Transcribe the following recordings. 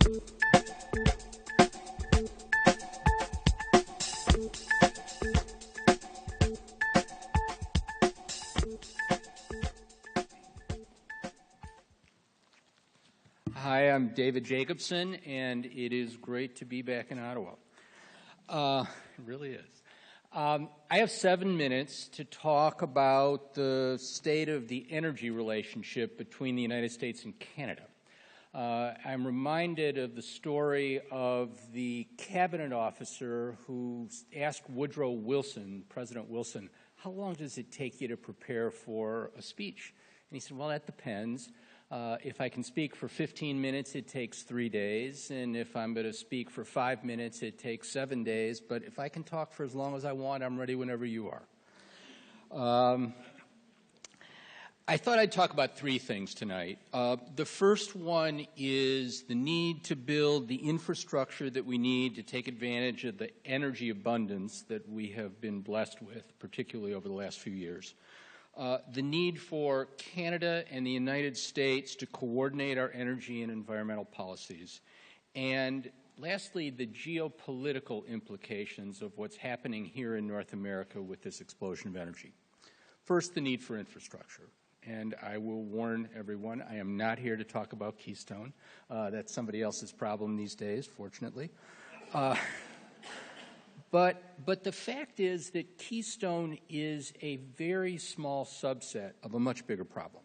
Hi, I'm David Jacobson, and it is great to be back in Ottawa. It really is. I have 7 minutes to talk about the state of the energy relationship between the United States and Canada. I'm reminded of the story of the cabinet officer who asked Woodrow Wilson, President Wilson, how long does it take you to prepare for a speech? And he said, well, that depends. If I can speak for 15 minutes, it takes 3 days, and if I'm going to speak for 5 minutes, it takes 7 days, but if I can talk for as long as I want, I'm ready whenever you are. I thought I'd talk about 3 things tonight. The first one is the need to build the infrastructure that we need to take advantage of the energy abundance that we have been blessed with, particularly over the last few years. The need for Canada and the United States to coordinate our energy and environmental policies. And lastly, the geopolitical implications of what's happening here in North America with this explosion of energy. First, the need for infrastructure. And I will warn everyone, I am not here to talk about Keystone. That's somebody else's problem these days, fortunately. But the fact is that Keystone is a very small subset of a much bigger problem.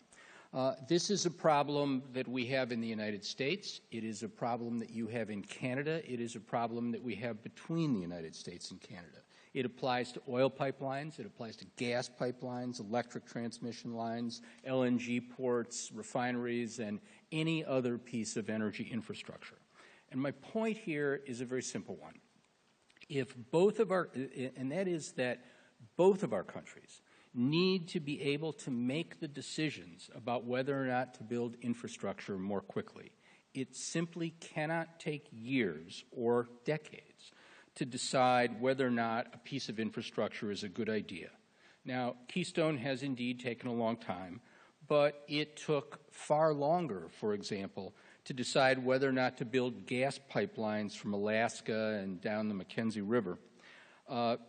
This is a problem that we have in the United States. It is a problem that you have in Canada. It is a problem that we have between the United States and Canada. It applies to oil pipelines. It applies to gas pipelines, electric transmission lines, LNG ports, refineries, and any other piece of energy infrastructure. And my point here is a very simple one. If both of our, and that is that both of our countries need to be able to make the decisions about whether or not to build infrastructure more quickly. It simply cannot take years or decades to decide whether or not a piece of infrastructure is a good idea. Now, Keystone has indeed taken a long time, but it took far longer, for example, to decide whether or not to build gas pipelines from Alaska and down the Mackenzie River.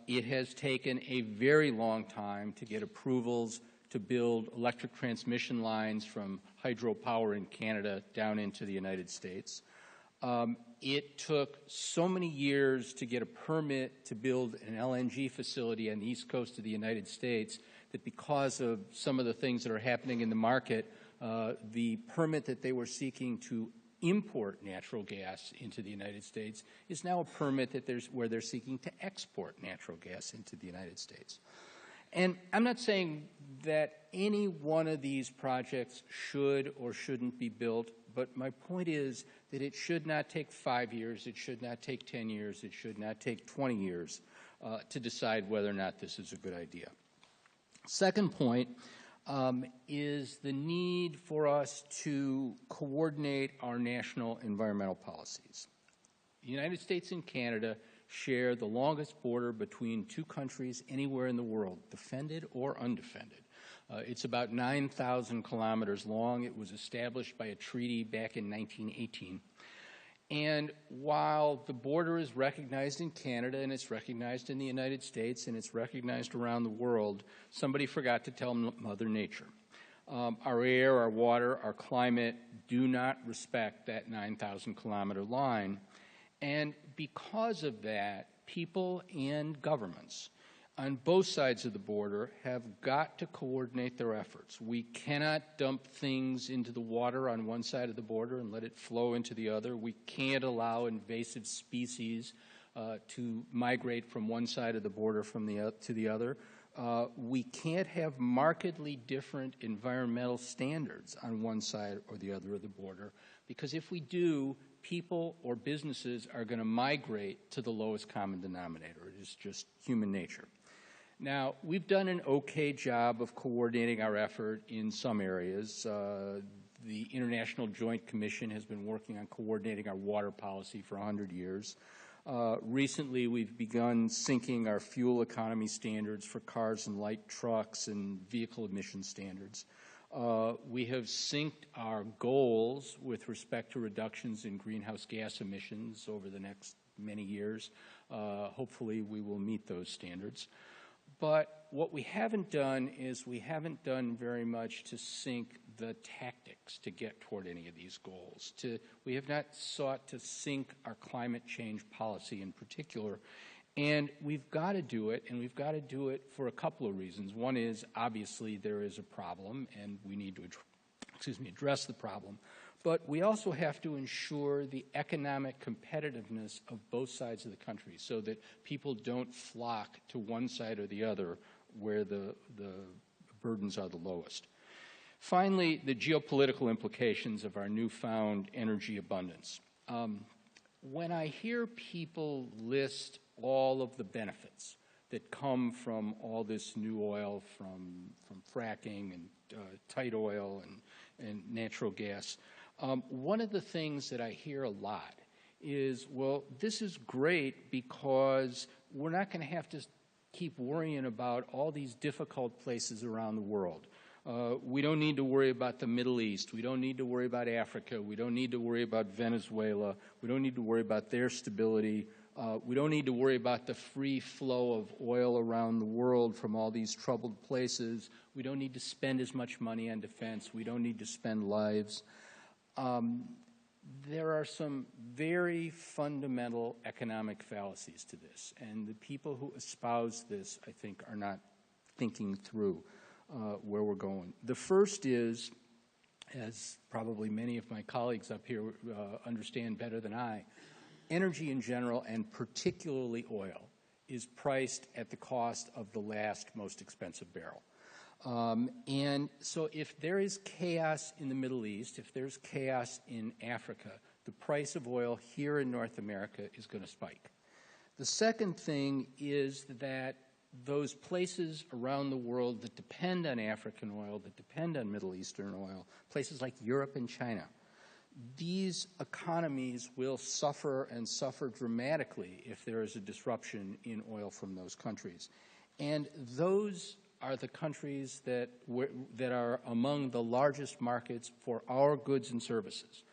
It has taken a very long time to get approvals to build electric transmission lines from hydropower in Canada down into the United States. It took so many years to get a permit to build an LNG facility on the east coast of the United States that because of some of the things that are happening in the market, the permit that they were seeking to import natural gas into the United States is now a permit that where they're seeking to export natural gas into the United States. And I'm not saying that any one of these projects should or shouldn't be built, but my point is that it should not take 5 years, it should not take 10 years, it should not take 20 years to decide whether or not this is a good idea. Second point is the need for us to coordinate our national environmental policies. The United States and Canada share the longest border between two countries anywhere in the world, defended or undefended. It's about 9,000 kilometers long. It was established by a treaty back in 1918. And while the border is recognized in Canada and it's recognized in the United States and it's recognized around the world, somebody forgot to tell Mother Nature. Our air, our water, our climate do not respect that 9,000 kilometer line. And because of that, people and governments on both sides of the border have got to coordinate their efforts. We cannot dump things into the water on one side of the border and let it flow into the other. We can't allow invasive species to migrate from one side of the border to the other. We can't have markedly different environmental standards on one side or the other of the border, because if we do, people or businesses are going to migrate to the lowest common denominator. It is just human nature. Now, we've done an okay job of coordinating our effort in some areas. The International Joint Commission has been working on coordinating our water policy for 100 years. Recently, we've begun syncing our fuel economy standards for cars and light trucks and vehicle emission standards. We have synced our goals with respect to reductions in greenhouse gas emissions over the next many years. Hopefully we will meet those standards. But what we haven't done is we haven't done very much to sync the tactics to get toward any of these goals. We have not sought to sync our climate change policy in particular. And we've got to do it, and we've got to do it for a couple of reasons. One is, obviously, there is a problem, and we need to address the problem. But we also have to ensure the economic competitiveness of both sides of the country so that people don't flock to one side or the other where the burdens are the lowest. Finally, the geopolitical implications of our newfound energy abundance. When I hear people list all of the benefits that come from all this new oil, from fracking and tight oil and natural gas, one of the things that I hear a lot is, well, this is great because we're not going to have to keep worrying about all these difficult places around the world. We don't need to worry about the Middle East. We don't need to worry about Africa. We don't need to worry about Venezuela. We don't need to worry about their stability. We don't need to worry about the free flow of oil around the world from all these troubled places. We don't need to spend as much money on defense. We don't need to spend lives. There are some very fundamental economic fallacies to this, and the people who espouse this, I think, are not thinking through where we're going. The first is, as probably many of my colleagues up here understand better than I, energy in general, and particularly oil, is priced at the cost of the last most expensive barrel. And so if there is chaos in the Middle East, if there's chaos in Africa, the price of oil here in North America is going to spike. The second thing is that those places around the world that depend on African oil, that depend on Middle Eastern oil, places like Europe and China, these economies will suffer and suffer dramatically if there is a disruption in oil from those countries. And those are the countries that are among the largest markets for our goods and services.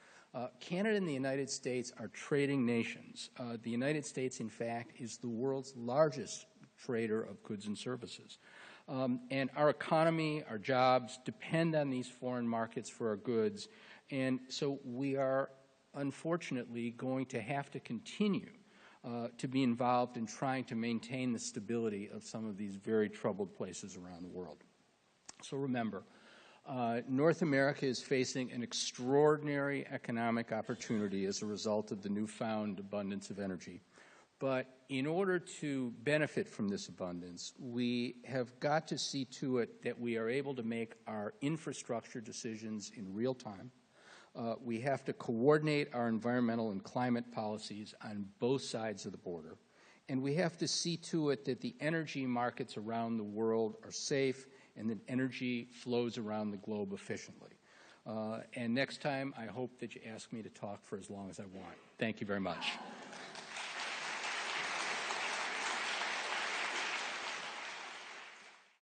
Canada and the United States are trading nations. The United States, in fact, is the world's largest trader of goods and services. And our economy, our jobs depend on these foreign markets for our goods. And so we are, unfortunately, going to have to continue to be involved in trying to maintain the stability of some of these very troubled places around the world. So remember, North America is facing an extraordinary economic opportunity as a result of the newfound abundance of energy. But in order to benefit from this abundance, we have got to see to it that we are able to make our infrastructure decisions in real time. We have to coordinate our environmental and climate policies on both sides of the border. And we have to see to it that the energy markets around the world are safe and that energy flows around the globe efficiently. And next time, I hope that you ask me to talk for as long as I want. Thank you very much.